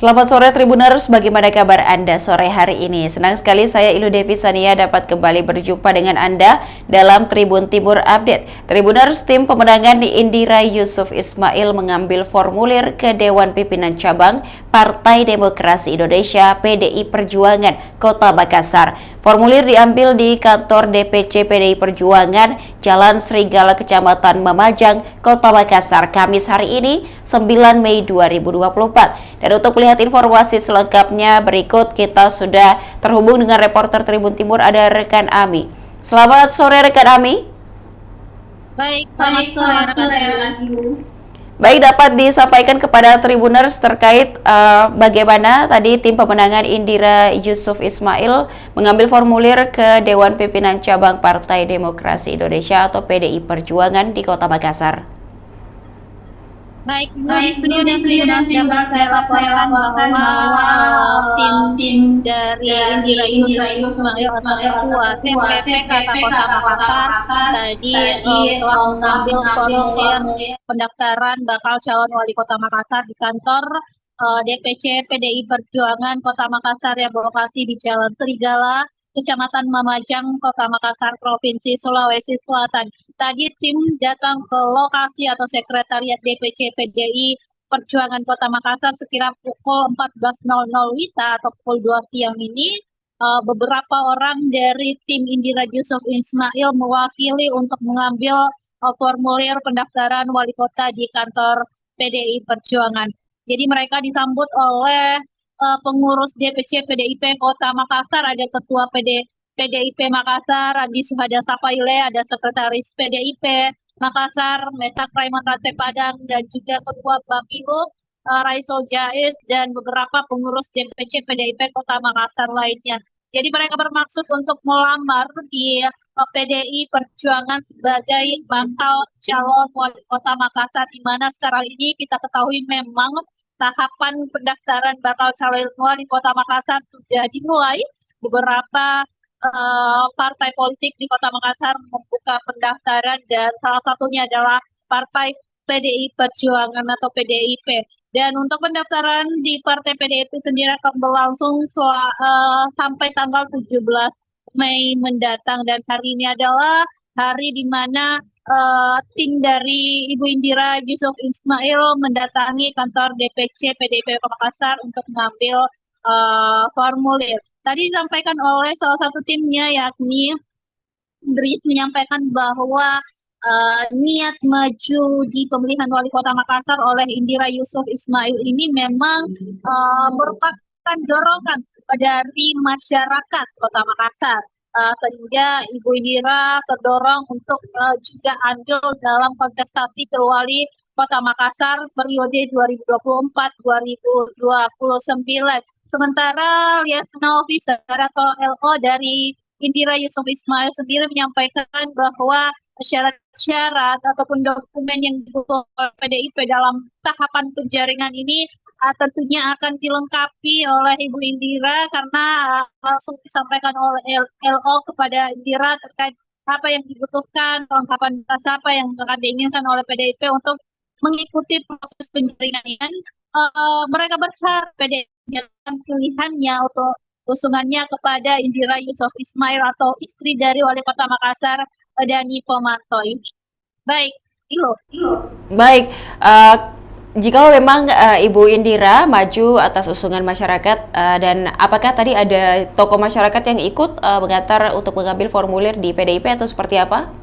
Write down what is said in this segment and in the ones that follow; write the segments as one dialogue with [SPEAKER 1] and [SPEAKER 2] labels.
[SPEAKER 1] Selamat sore Tribuners, bagaimana kabar Anda sore hari ini? Senang sekali saya Ilu Devi Sania dapat kembali berjumpa dengan Anda dalam Tribun Timur Update. Tribuners, tim pemenangan Indira Yusuf Ismail mengambil formulir ke Dewan Pimpinan Cabang Partai Demokrasi Indonesia PDI Perjuangan Kota Makassar. Formulir diambil di kantor DPC PDI Perjuangan Jalan Serigala Kecamatan Mamajang, Kota Makassar, Kamis hari ini 9 Mei 2024. Dan untuk melihat informasi selengkapnya berikut kita sudah terhubung dengan reporter Tribun Timur, ada rekan Ami. Selamat sore rekan Ami.
[SPEAKER 2] Baik, selamat sore rekan Ibu.
[SPEAKER 1] Baik, dapat disampaikan kepada Tribuners terkait bagaimana tadi tim pemenangan Indira Yusuf Ismail mengambil formulir ke Dewan Pimpinan Cabang Partai Demokrasi Indonesia atau PDI Perjuangan di Kota Makassar.
[SPEAKER 2] Baik, studio dan Tribuners dapat saya laporkan bahwa tim dari Indira Yusuf Ismail atau Ketua TPP Kota Makassar tadi telah mengambil formulir pendaftaran bakal calon wali Kota Makassar di kantor DPC PDI Perjuangan Kota Makassar yang berlokasi di Jalan Serigala, Kecamatan Mamajang, Kota Makassar, Provinsi Sulawesi Selatan. Tadi tim datang ke lokasi atau sekretariat DPC PDI Perjuangan Kota Makassar sekira pukul 14.00 WITA atau pukul 2 siang ini. Beberapa orang dari tim Indira Yusuf Ismail mewakili untuk mengambil formulir pendaftaran wali kota di kantor PDI Perjuangan. Jadi mereka disambut oleh pengurus DPC PDIP Kota Makassar, ada Ketua PDIP Makassar, Adi Suhada Sapaile, ada Sekretaris PDIP Makassar, Metak Raiman Rate Padang, dan juga Ketua Bapilu Raisol Jais, dan beberapa pengurus DPC PDIP Kota Makassar lainnya. Jadi mereka bermaksud untuk melamar di PDI Perjuangan sebagai bakal calon wali kota Makassar, di mana sekarang ini kita ketahui memang tahapan pendaftaran bakal calon wali kota Makassar sudah dimulai. Beberapa partai politik di Kota Makassar membuka pendaftaran dan salah satunya adalah Partai PDI Perjuangan atau PDIP. Dan untuk pendaftaran di Partai PDIP sendiri akan berlangsung sampai tanggal 17 Mei mendatang, dan hari ini adalah hari di mana tim dari Ibu Indira Yusuf Ismail mendatangi kantor DPC PDIP Makassar untuk mengambil formulir. Tadi disampaikan oleh salah satu timnya, yakni Dris, menyampaikan bahwa niat maju di pemilihan wali kota Makassar oleh Indira Yusuf Ismail ini memang merupakan dorongan dari masyarakat Kota Makassar. Sehingga Ibu Indira terdorong untuk juga andil dalam kontestasi pilwali Kota Makassar periode 2024-2029. Sementara Liaison Officer atau LO dari Indira Yusuf Ismail sendiri menyampaikan bahwa syarat-syarat ataupun dokumen yang dibutuhkan oleh PDIP dalam tahapan penjaringan ini tentunya akan dilengkapi oleh Ibu Indira, karena langsung disampaikan oleh LO kepada Indira terkait apa yang dibutuhkan, kelengkapan apa yang akan diinginkan oleh PDIP untuk mengikuti proses penjaringan ini. Mereka berharap PDIP menjalankan pilihannya untuk usungannya kepada Indira Yusuf Ismail atau istri dari Wali Kota Makassar, Dani Pomanto ini. Baik, Ilo.
[SPEAKER 1] Baik, jikalau memang Ibu Indira maju atas usungan masyarakat, dan apakah tadi ada tokoh masyarakat yang ikut mengantar untuk mengambil formulir di PDIP atau seperti apa?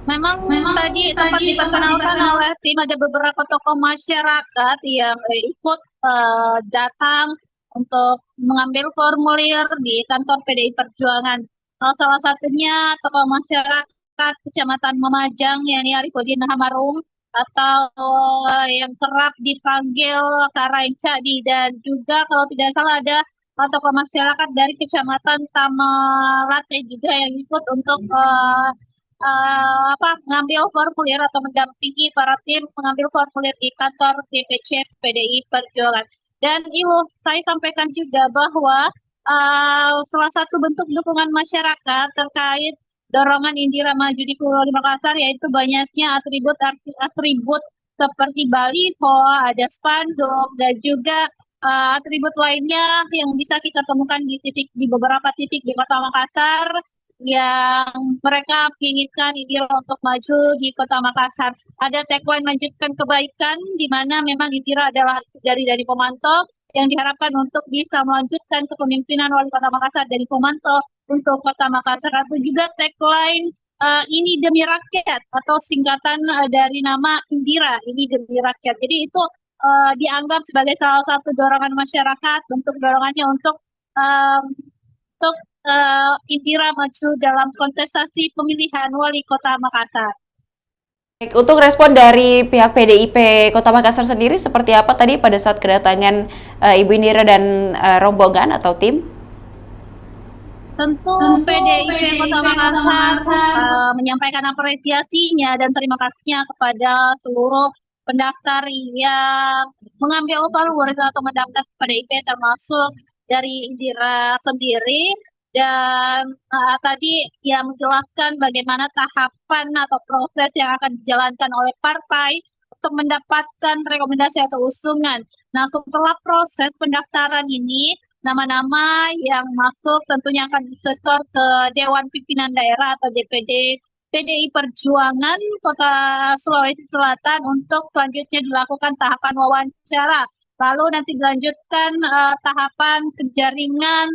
[SPEAKER 2] Memang tadi sempat diperkenalkan oleh tim, ada beberapa tokoh masyarakat yang ikut datang untuk mengambil formulir di kantor PDI Perjuangan. Salah satunya tokoh masyarakat Kecamatan Mamajang, yakni Arifudin Hamarum, atau yang kerap dipanggil Karaeng-Cadi, dan juga kalau tidak salah ada tokoh masyarakat dari Kecamatan Tamalate juga yang ikut untuk mengambil formulir atau mendampingi para tim mengambil formulir di kantor DPC PDI Perjuangan. Dan Ibu, saya sampaikan juga bahwa salah satu bentuk dukungan masyarakat terkait dorongan Indira maju di Pulau Makassar yaitu banyaknya atribut seperti baliho, ada spanduk, dan juga atribut lainnya yang bisa kita temukan di beberapa titik di Kota Makassar yang mereka inginkan Indira untuk maju di Kota Makassar. Ada tagline lanjutkan kebaikan, di mana memang Indira adalah dari pemantau yang diharapkan untuk bisa melanjutkan kepemimpinan Wali Kota Makassar dari pemantau untuk Kota Makassar. Atau juga tagline ini demi rakyat atau singkatan dari nama Indira, ini demi rakyat. Jadi itu dianggap sebagai salah satu dorongan masyarakat, bentuk dorongannya um, untuk Indira maju dalam kontestasi pemilihan wali kota Makassar.
[SPEAKER 1] Baik, untuk respon dari pihak PDIP Kota Makassar sendiri seperti apa tadi pada saat kedatangan Ibu Indira dan rombongan atau tim?
[SPEAKER 2] Tentu PDIP Kota Makassar menyampaikan apresiasinya dan terima kasihnya kepada seluruh pendaftar yang mengambil paluan atau mendaftar ke PDIP, termasuk dari Indira sendiri. Dan tadi ia menjelaskan bagaimana tahapan atau proses yang akan dijalankan oleh partai untuk mendapatkan rekomendasi atau usungan. Nah, setelah proses pendaftaran ini, nama-nama yang masuk tentunya akan disetor ke Dewan Pimpinan Daerah atau DPD PDI Perjuangan Kota Sulawesi Selatan untuk selanjutnya dilakukan tahapan wawancara. Lalu nanti dilanjutkan tahapan penjaringan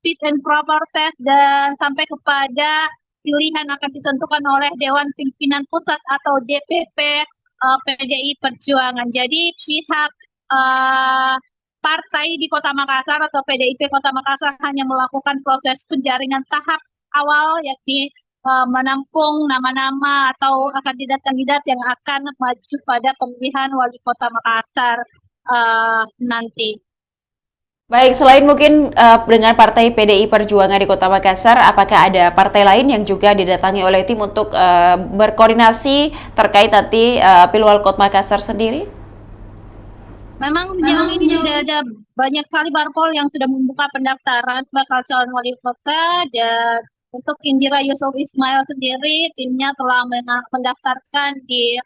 [SPEAKER 2] fit and proper test dan sampai kepada pilihan akan ditentukan oleh Dewan Pimpinan Pusat atau DPP PDI Perjuangan. Jadi pihak partai di Kota Makassar atau PDIP Kota Makassar hanya melakukan proses penjaringan tahap awal, yakni menampung nama-nama atau kandidat-kandidat yang akan maju pada pemilihan wali kota Makassar nanti.
[SPEAKER 1] Baik, selain mungkin dengan partai PDI Perjuangan di Kota Makassar, apakah ada partai lain yang juga didatangi oleh tim untuk berkoordinasi terkait nanti Pilwal Kota Makassar sendiri?
[SPEAKER 2] Memang sejauh ini sudah ada banyak sekali parpol yang sudah membuka pendaftaran bakal calon wali kota, dan untuk Indira Yusuf Ismail sendiri timnya telah mendaftarkan di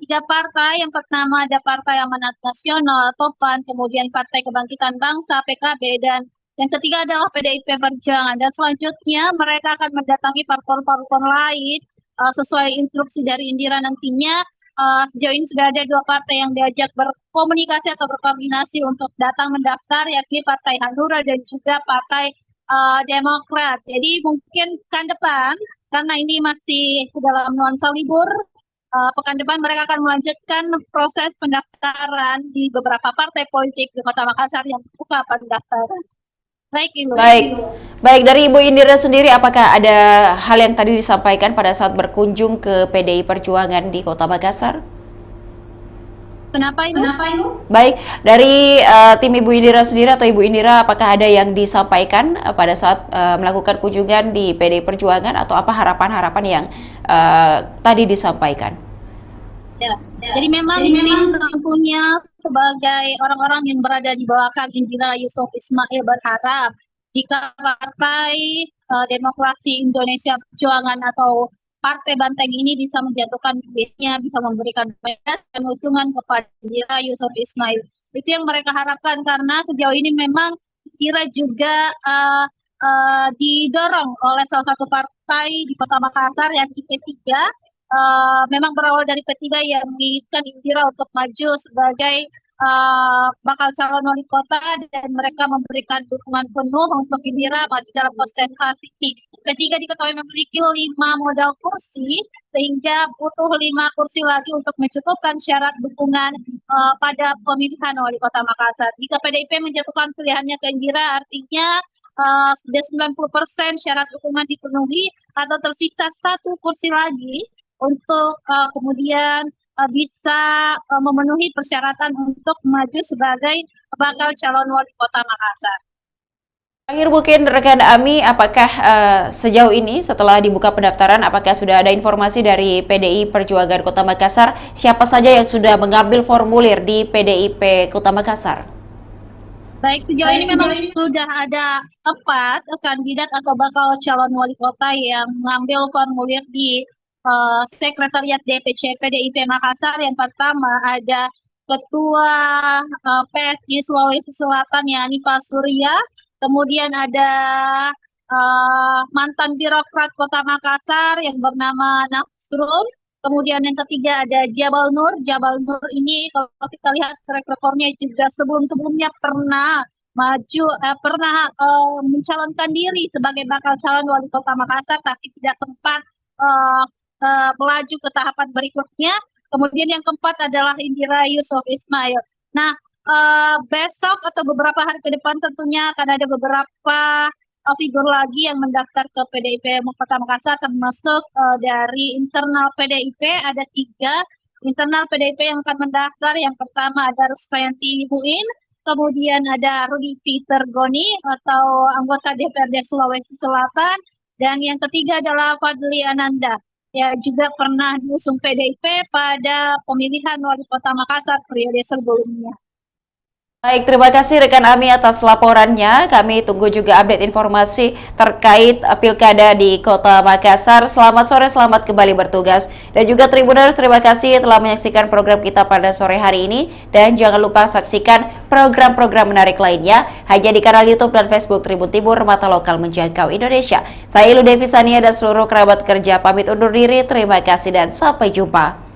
[SPEAKER 2] tiga partai. Yang pertama ada Partai Amanat Nasional, Topan, kemudian Partai Kebangkitan Bangsa, PKB, dan yang ketiga adalah PDIP Perjuangan. Dan selanjutnya mereka akan mendatangi parpol-parpol lain sesuai instruksi dari Indira nantinya. Sejauh ini sudah ada dua partai yang diajak berkomunikasi atau berkoordinasi untuk datang mendaftar, yakni Partai Hanura dan juga Partai Demokrat. Jadi mungkin pekan depan, karena ini masih dalam nuansa libur, pekan depan mereka akan melanjutkan proses pendaftaran di beberapa partai politik di Kota Makassar yang buka pendaftaran. Baik, Ibu.
[SPEAKER 1] Baik, dari Ibu Indira sendiri, apakah ada hal yang tadi disampaikan pada saat berkunjung ke PDI Perjuangan di Kota Makassar?
[SPEAKER 2] Kenapa, Ibu?
[SPEAKER 1] Baik, dari tim Ibu Indira sendiri atau Ibu Indira, apakah ada yang disampaikan pada saat melakukan kunjungan di PDI Perjuangan, atau apa harapan-harapan yang tadi disampaikan?
[SPEAKER 2] Ya, jadi memang tim tentunya sebagai orang-orang yang berada di belakang Indira Yusuf Ismail berharap jika Partai Demokrasi Indonesia Perjuangan atau Partai Banteng ini bisa menjatuhkan dirinya, bisa memberikan dan usungan kepada Indira Yusuf Ismail. Itu yang mereka harapkan, karena sejauh ini memang Indira juga didorong oleh salah satu partai di Kota Makassar, yakni P3. Memang berawal dari P3 yang menginginkan Indira untuk maju sebagai bakal calon wali kota, dan mereka memberikan dukungan penuh untuk Indira maju dalam kontestasi. P3 diketahui memiliki 5 modal kursi, sehingga butuh 5 kursi lagi untuk mencukupkan syarat dukungan pada pemilihan wali kota Makassar. Jika PDIP menjatuhkan pilihannya ke Indira, artinya sudah 90% syarat dukungan dipenuhi, atau tersisa 1 kursi lagi untuk kemudian bisa memenuhi persyaratan untuk maju sebagai bakal calon wali kota Makassar.
[SPEAKER 1] Terakhir mungkin rekan Ami, apakah sejauh ini setelah dibuka pendaftaran, apakah sudah ada informasi dari PDI Perjuangan Kota Makassar, siapa saja yang sudah mengambil formulir di PDIP Kota Makassar?
[SPEAKER 2] Baik, sejauh ini memang sudah ada 4 kandidat atau bakal calon wali kota yang mengambil formulir di Sekretariat DPC PDIP Makassar. Yang pertama ada Ketua PSI Sulawesi Selatan yakni Pak Surya, kemudian ada mantan birokrat Kota Makassar yang bernama Nasrul. Kemudian yang ketiga ada Jabal Nur. Jabal Nur ini kalau kita lihat track recordnya juga sebelum-sebelumnya pernah maju, mencalonkan diri sebagai bakal calon wali kota Makassar, tapi tidak sempat melaju ke tahapan berikutnya. Kemudian yang keempat adalah Indira Yusuf Ismail. Nah, besok atau beberapa hari ke depan tentunya akan ada beberapa figur lagi yang mendaftar ke PDIP Kota Makassar, termasuk dari internal PDIP ada 3 internal PDIP yang akan mendaftar. Yang pertama ada Ruspayanti Huin, kemudian ada Rudi Peter Goni atau anggota DPRD Sulawesi Selatan, dan yang ketiga adalah Fadli Ananda, ya juga pernah diusung PDIP pada pemilihan wali kota Makassar periode sebelumnya.
[SPEAKER 1] Baik, terima kasih rekan Ami atas laporannya. Kami tunggu juga update informasi terkait pilkada di Kota Makassar. Selamat sore, selamat kembali bertugas. Dan juga Tribuners, terima kasih telah menyaksikan program kita pada sore hari ini. Dan jangan lupa saksikan program-program menarik lainnya hanya di kanal YouTube dan Facebook Tribun Timur, mata lokal menjangkau Indonesia. Saya Ilu Devi Sania dan seluruh kerabat kerja pamit undur diri. Terima kasih dan sampai jumpa.